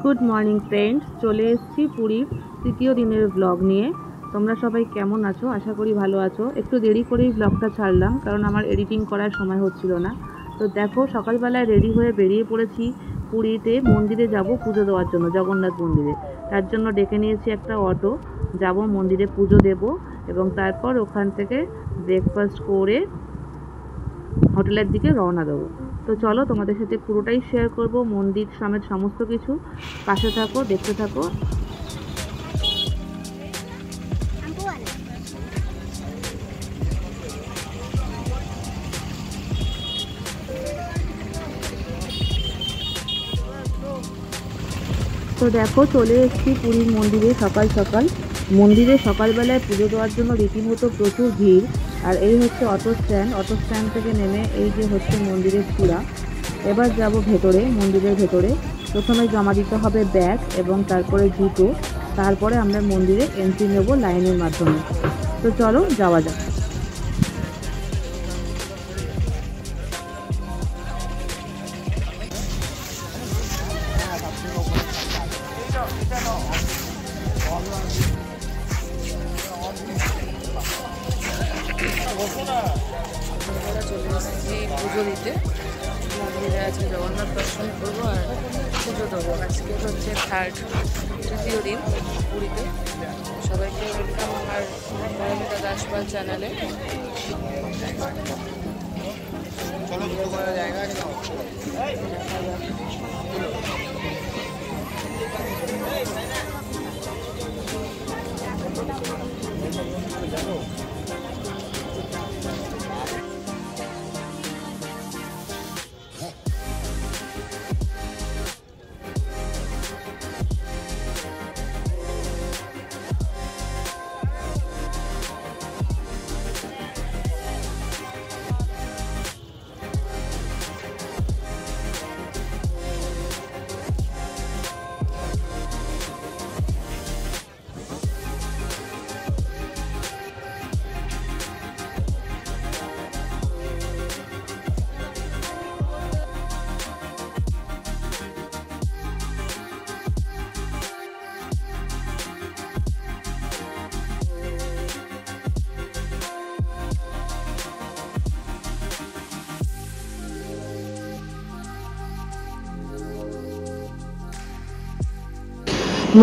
Good morning friends, চলে এসেছি পুরীর তৃতীয় দিনের ব্লগ নিয়ে। তোমরা সবাই কেমন আছো? আশা করি ভালো আছো। একটু দেরি করেই ব্লগটা ছাড়লাম, কারণ আমার এডিটিং করার সময় হচ্ছিল না। তো দেখো, সকালবেলায় রেডি হয়ে বেরিয়ে পড়েছি। পুরীতে মন্দিরে যাব পুজো দেওয়ার জন্য, জগন্নাথ মন্দিরে। তার জন্য ডেকে নিয়েছি একটা অটো, যাব মন্দিরে পুজো দেব এবং তারপর ওখান থেকে ব্রেকফাস্ট করে হোটেলের দিকে রওনা দেবো। তো চলো, তোমাদের সাথে পুরোটাই শেয়ার করব, মন্দির সমেত সমস্ত কিছু। পাশে থাকো, দেখতে থাকো। তো দেখো, চলে এসেছি পুরীর মন্দিরে সকাল সকাল। মন্দিরে সকালবেলায় পুজো দেওয়ার জন্য রীতিমতো প্রচুর ভিড়। আর এই হচ্ছে অটো স্ট্যান্ড থেকে নেমে এই যে হচ্ছে মন্দিরের চূড়া। এবার যাব ভেতরে, মন্দিরের ভেতরে। প্রথমে জমা দিতে হবে ব্যাগ এবং তারপরে জুতো। তারপরে আমরা মন্দিরে এন্ট্রি নেব লাইনের মাধ্যমে। তো চলো যাওয়া যাক। চলে এসেছি পুজো দিতে মন্দিরে। আজকে জগন্নাথ দর্শন করবো আর পুজো দেবো। আজকে হচ্ছে তৃতীয় দিন পুরীতে। সবাইকে ওয়েলকাম আমার পারমিতা দাসপাল চ্যানেলে।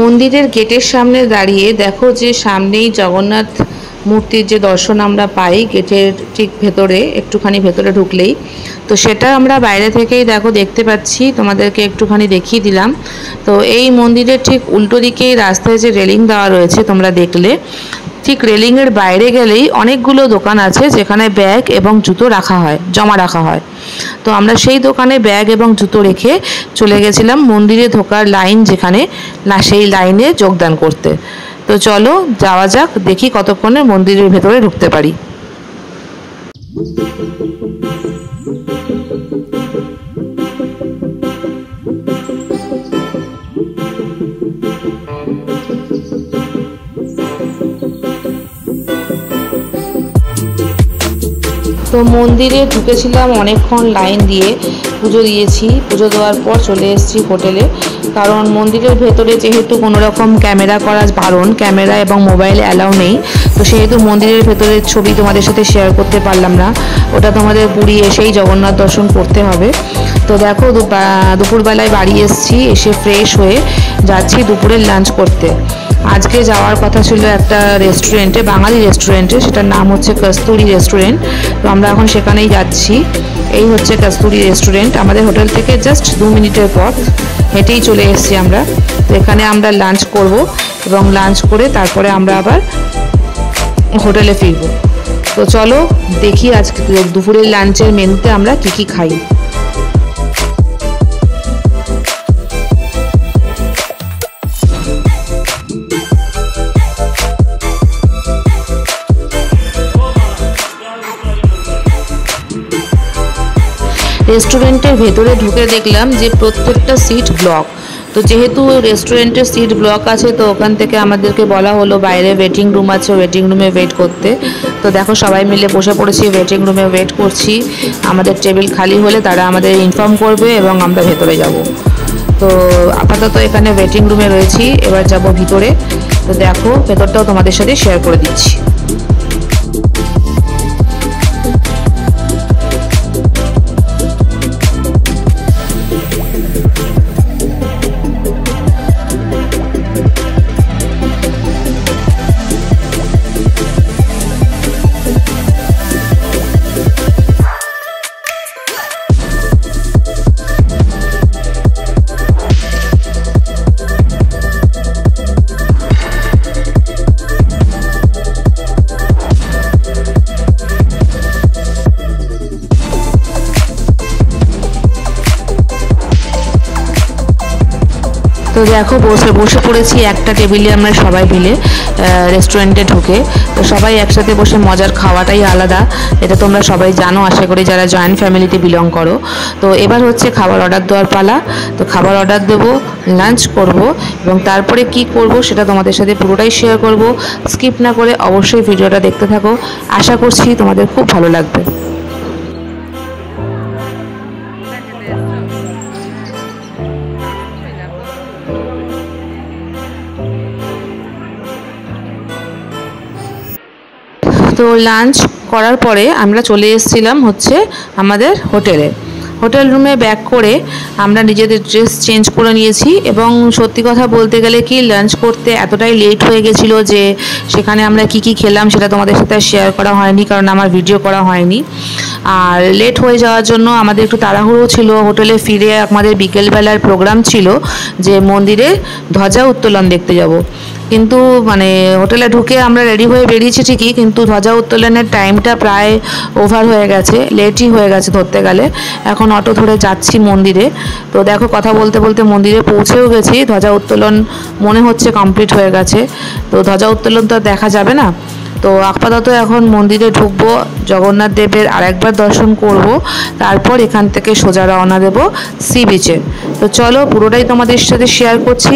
মন্দিরের গেটের সামনে দাঁড়িয়ে দেখো যে সামনেই জগন্নাথ মূর্তির যে দর্শন আমরা পাই গেটের ঠিক ভেতরে, একটুখানি ভেতরে ঢুকলেই। তো সেটা আমরা বাইরে থেকেই দেখো দেখতে পাচ্ছি, তোমাদেরকে একটুখানি দেখিয়ে দিলাম। তো এই মন্দিরের ঠিক উল্টো দিকেই রাস্তায় যে রেলিং দেওয়া রয়েছে তোমরা দেখলে, ঠিক রেলিংয়ের বাইরে গেলেই অনেকগুলো দোকান আছে যেখানে ব্যাগ এবং জুতো জমা রাখা হয়। তো আমরা সেই দোকানে ব্যাগ এবং জুতো রেখে চলে গেছিলাম মন্দিরে ঢোকার লাইন যেখানে, সেই লাইনে যোগদান করতে। তো চলো যাওয়া যাক, দেখি কতক্ষণে মন্দিরের ভেতরে ঢুকতে পারি। তো মন্দিরে ঢুকেছিলাম অনেকক্ষণ লাইন দিয়ে, পুজো দিয়েছি। পুজো দেওয়ার পর চলে এসেছি হোটেলে, কারণ মন্দিরের ভেতরে যেহেতু কোনো রকম ক্যামেরা করা বারণ, ক্যামেরা এবং মোবাইল অ্যালাউ নেই, তো সেহেতু মন্দিরের ভেতরের ছবি তোমাদের সাথে শেয়ার করতে পারলাম না। ওটা তোমাদের পুরী এসেই জগন্নাথ দর্শন করতে হবে। তো দেখো, দুপুরবেলায় বাড়ি এসেছি, এসে ফ্রেশ হয়ে যাচ্ছি দুপুরের লাঞ্চ করতে। আজকে যাওয়ার কথা ছিল একটা রেস্টুরেন্টে, বাঙালি রেস্টুরেন্টে, সেটার নাম হচ্ছে কস্তুরি রেস্টুরেন্ট। তো আমরা এখন সেখানেই যাচ্ছি। এই হচ্ছে কস্তুরি রেস্টুরেন্ট, আমাদের হোটেল থেকে জাস্ট 2 মিনিটের পথ, হেঁটেই চলে এসেছি আমরা। তো এখানে আমরা লাঞ্চ করব এবং লাঞ্চ করে তারপরে আমরা আবার হোটেলে ফিরব। তো চলো দেখি আজকে দুপুরের লাঞ্চের মেনুতে আমরা কি খাই। রেস্টুরেন্টের ভেতরে ঢুকে দেখলাম যে প্রত্যেকটা সিট ব্লক। তো যেহেতু রেস্টুরেন্টের সিট ব্লক আছে, তো ওখান থেকে আমাদেরকে বলা হলো বাইরে ওয়েটিং রুম আছে, ওয়েটিং রুমে ওয়েট করতে। তো দেখো সবাই মিলে বসে পড়েছি, ওয়েটিং রুমে ওয়েট করছি। আমাদের টেবিল খালি হলে তারা আমাদের ইনফর্ম করবে এবং আমরা ভেতরে যাব। তো আপাতত এখানে ওয়েটিং রুমে রয়েছি, এবার যাব ভিতরে। তো দেখো ভেতরটাও তোমাদের সাথে শেয়ার করে দিচ্ছি। তো দেখো বসে পড়েছি একটা টেবিলে আমরা সবাই মিলে রেস্টুরেন্টে ঢুকে। তো সবাই একসাথে বসে মজার খাওয়াটাই আলাদা, এটা তোমরা সবাই জানো আশা করি যারা জয়েন্ট ফ্যামিলিতে বিলং করো। তো এবার হচ্ছে খাবার অর্ডার দেওয়ার পালা। তো খাবার অর্ডার দেবো, লাঞ্চ করব এবং তারপরে কি করব সেটা তোমাদের সাথে পুরোটাই শেয়ার করব। স্কিপ না করে অবশ্যই ভিডিওটা দেখতে থাকো, আশা করছি তোমাদের খুব ভালো লাগবে। তো লাঞ্চ করার পরে আমরা চলে এসেছিলাম হচ্ছে আমাদের হোটেল রুমে ব্যাক করে আমরা নিজেদের ড্রেস চেঞ্জ করে নিয়েছি। এবং সত্যি কথা বলতে গেলে কি লাঞ্চ করতে এতটাই লেট হয়ে গেছিলো যে সেখানে আমরা কি খেলাম সেটা তোমাদের সাথে শেয়ার করা হয়নি, কারণ আমার ভিডিও করা হয়নি। আর লেট হয়ে যাওয়ার জন্য আমাদের একটু তাড়াহুড়ো ছিল। হোটেলে ফিরে আমাদের বিকেলবেলার প্রোগ্রাম ছিল যে মন্দিরে ধ্বজা উত্তোলন দেখতে যাব, কিন্তু মানে হোটেলে ঢুকে আমরা রেডি হয়ে বেরিয়েছি ঠিকই, কিন্তু ধ্বজা উত্তোলনের টাইমটা প্রায় ওভার হয়ে গেছে, লেটই হয়ে গেছে ধরতে গেলে। এখন অটো ধরে যাচ্ছি মন্দিরে। তো দেখো কথা বলতে বলতে মন্দিরে পৌঁছেও গেছি। ধ্বজা উত্তোলন মনে হচ্ছে কমপ্লিট হয়ে গেছে। তো ধ্বজা উত্তোলন তো দেখা যাবে না, তো আপাতত এখন মন্দিরে ঢুকবো, জগন্নাথ দেবের আরেকবার দর্শন করব, তারপর এখান থেকে সোজা রওনা দেব সি বিচে। তো চলো পুরোটাই তোমাদের সাথে শেয়ার করছি,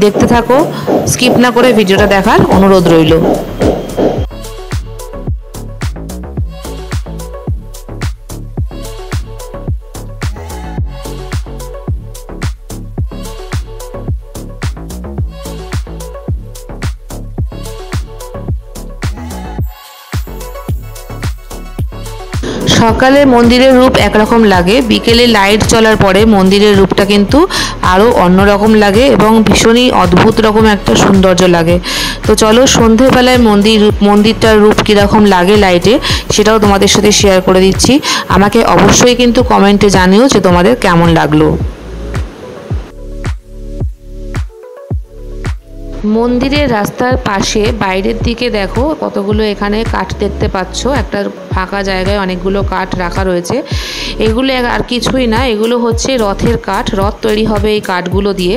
দেখতে থাকো, স্কিপ না করে ভিডিওটা দেখার অনুরোধ রইল। সকালে মন্দিরের রূপ একরকম লাগে, বিকেলে লাইট জ্বলার পরে মন্দিরের রূপটা কিন্তু আরও অন্যরকম লাগে এবং ভীষণই অদ্ভুত রকম একটা সৌন্দর্য লাগে। তো চলো সন্ধেবেলায় মন্দিরটার রূপ কীরকম লাগে লাইটে সেটাও তোমাদের সাথে শেয়ার করে দিচ্ছি। আমাকে অবশ্যই কিন্তু কমেন্টে জানিও যে তোমাদের কেমন লাগলো। মন্দিরের রাস্তার পাশে বাইরের দিকে দেখো কতগুলো এখানে কাঠ দেখতে পাচ্ছ, একটা ফাঁকা জায়গায় অনেকগুলো কাঠ রাখা রয়েছে। এগুলো আর কিছুই না, এগুলো হচ্ছে রথের কাঠ, রথ তৈরি হবে এই কাঠগুলো দিয়ে।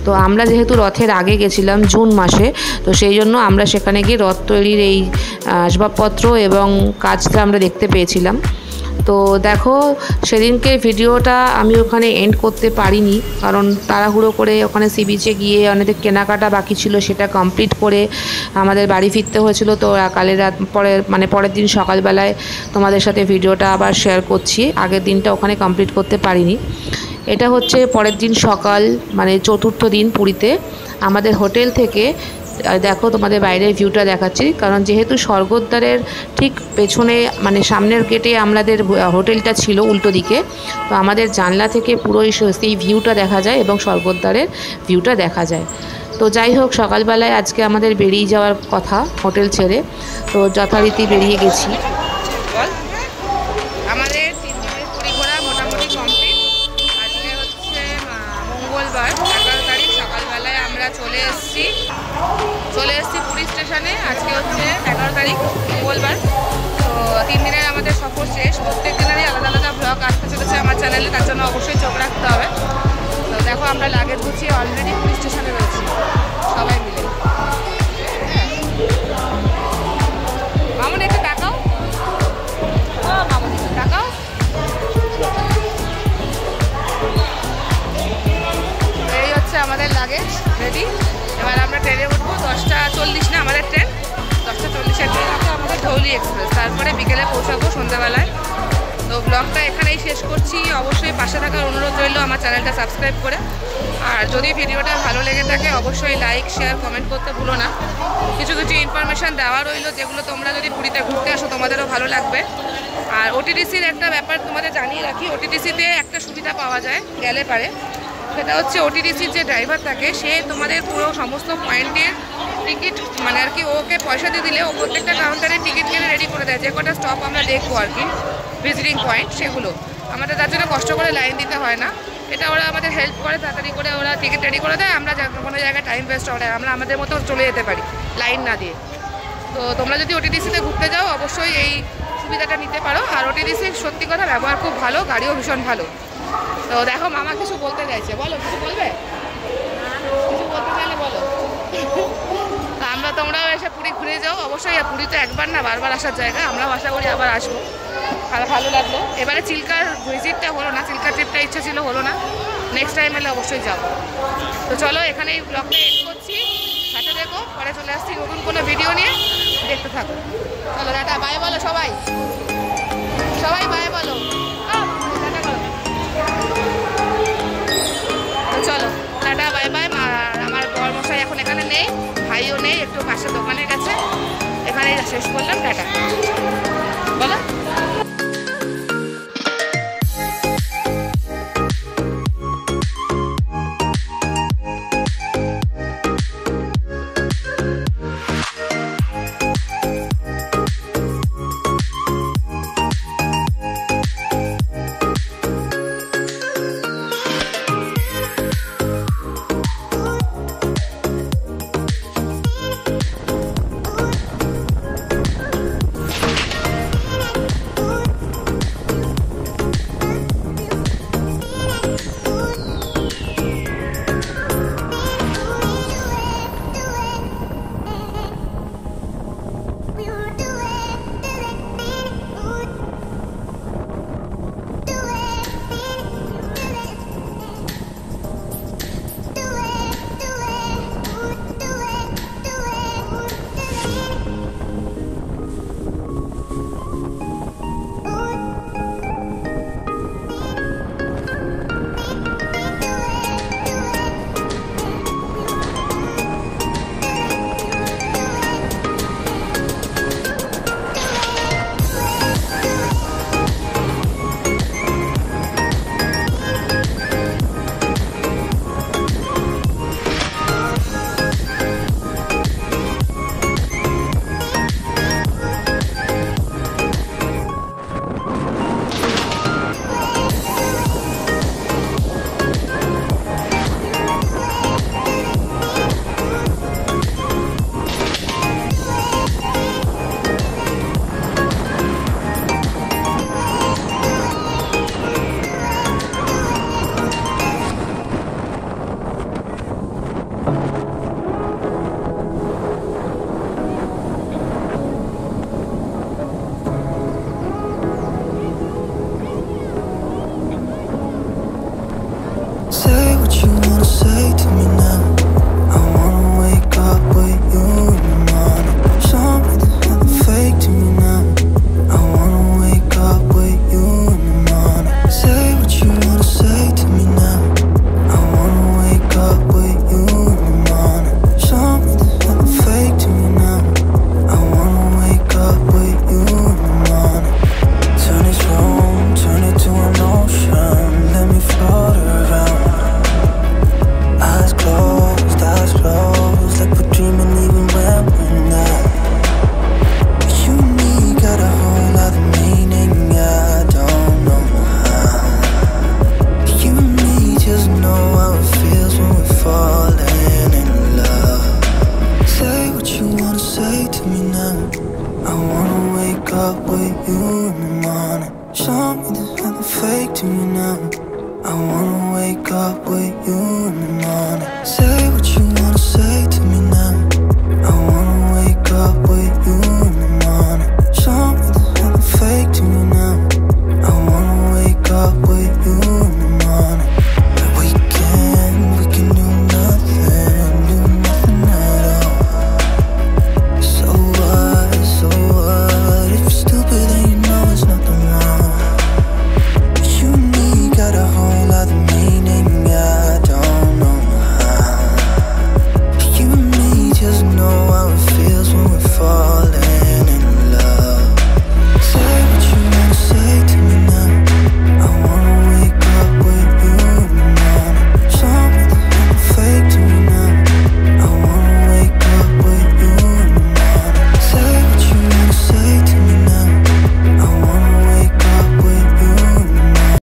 তো আমরা যেহেতু রথের আগে গেছিলাম জুন মাসে, তো সেই জন্য আমরা সেখানে গিয়ে রথ তৈরির এই আসবাবপত্র এবং কাজটা আমরা দেখতে পেয়েছিলাম। তো দেখো সেদিনকে ভিডিওটা আমি ওখানে এন্ড করতে পারিনি, কারণ তাড়াহুড়ো করে ওখানে সি বিচে গিয়ে অনেক কেনাকাটা বাকি ছিল, সেটা কমপ্লিট করে আমাদের বাড়ি ফিরতে হয়েছিল। তো কালের রাত পরের দিন সকালবেলায় তোমাদের সাথে ভিডিওটা আবার শেয়ার করছি, আগের দিনটা ওখানে কমপ্লিট করতে পারিনি। এটা হচ্ছে পরের দিন সকাল, মানে চতুর্থ দিন পুরীতে। আমাদের হোটেল থেকে দেখো তোমাদের বাইরের ভিউটা দেখাচ্ছি, কারণ যেহেতু স্বর্গদ্বারের ঠিক পেছনে মানে সামনের গেটে আমাদের হোটেলটা ছিল উল্টো দিকে, তো আমাদের জানলা থেকে পুরোই সেই ভিউটা দেখা যায় এবং স্বর্গদ্বারের ভিউটা দেখা যায়। তো যাই হোক সকালবেলায় আজকে আমাদের বেরিয়ে যাওয়ার কথা হোটেল ছেড়ে, তো যথারীতি বেরিয়ে গেছি। আমাদের 3 দিনের পুরী ঘোরা মোটামুটি কমপ্লিট। আজকে হচ্ছে মঙ্গলবার 11 তারিখ, সকালবেলায় আমরা চলে এসেছি পুরী স্টেশনে। আজকে হচ্ছে 11 তারিখ মঙ্গলবার। তো 3 দিনের আমাদের সফর শেষ। প্রত্যেক দিনেরই আলাদা আলাদা ব্লগ আসতে চলেছে আমার চ্যানেলে, তার জন্য অবশ্যই চোখ রাখতে হবে। তো দেখো আমরা লাগেজ গুছিয়ে অলরেডি পুরী স্টেশনে রয়েছি সবাই মিলে। মামুন একটু তাকাও, মামুন একটু তাকাও। এই হচ্ছে আমাদের লাগেজ রেডি। এবার আমরা ট্রেনে উঠবো 10:40 না আমাদের ট্রেন, 10:40-এর ট্রেন আছে আমাদের ধৌলি এক্সপ্রেস। তারপরে বিকেলে পৌঁছাবো সন্ধ্যাবেলায়। তো ব্লগটা এখানেই শেষ করছি। অবশ্যই পাশে থাকার অনুরোধ রইল আমার চ্যানেলটা সাবস্ক্রাইব করে। আর যদি ভিডিওটা ভালো লেগে থাকে অবশ্যই লাইক শেয়ার কমেন্ট করতে ভুলো না। কিছু কিছু ইনফরমেশান দেওয়া রইলো যেগুলো তোমরা যদি পুরীতে ঘুরতে আসো তোমাদেরও ভালো লাগবে। আর ওটিডিসির একটা ব্যাপার তোমাদের জানিয়ে রাখি, ওটিডিসিতে একটা সুবিধা পাওয়া যায় গেলে পারে, সেটা হচ্ছে ওটিডিসির যে ড্রাইভার থাকে সে তোমাদের পুরো সমস্ত পয়েন্টের টিকিট মানে আর কি ওকে পয়সা দিয়ে দিলে ও প্রত্যেকটা কাউন্টারের টিকিট কিনে রেডি করে দেয়। যে কটা স্টপ আমরা দেখবো আর কি ভিজিটিং পয়েন্ট, সেগুলো আমাদের তার জন্য কষ্ট করে লাইন দিতে হয় না। এটা ওরা আমাদের হেল্প করে, তাড়াতাড়ি করে ওরা টিকিট রেডি করে দেয়, আমরা কোনো জায়গায় টাইম ওয়েস্ট হবে আমরা আমাদের মতো চলে যেতে পারি লাইন না দিয়ে। তো তোমরা যদি ওটিডিসিতে ঘুরতে যাও অবশ্যই এই সুবিধাটা নিতে পারো। আর ওটিডিসির সত্যি কথা ব্যবহার খুব ভালো, গাড়িও ভীষণ ভালো। তো দেখো মামা কিছু বলতে চাইছে, বলো কিছু বলবে, কিছু বলতে চাইলে বলো। তোমরাও এসে পুরী ঘুরে যাও অবশ্যই। পুরী তো একবার না বারবার আসার জায়গা, আমরাও আশা করি আবার আসবো। ভালো লাগলো। এবারে চিল্কার ভিজিটটা হলো না, চিল্কার ট্রিপটা ইচ্ছা ছিল হলো না, নেক্সট টাইম এলে অবশ্যই যাবো। তো চলো এখানে এই ব্লগটা এন্ড করছি, সাথে দেখো পরে চলে আসছি নতুন কোনো ভিডিও নিয়ে, দেখতে থাকো। চলো টাটা বাই বলো সবাই, সবাই বাই বলো, টাটা করো। তো চলো টাটা বাই বাই। আমার বরমশাই এখন এখানে নেই, ভাইও নেই, একটু পাশের দোকানে গেছে, এখানেই শেষ করলাম, টাটা বলো।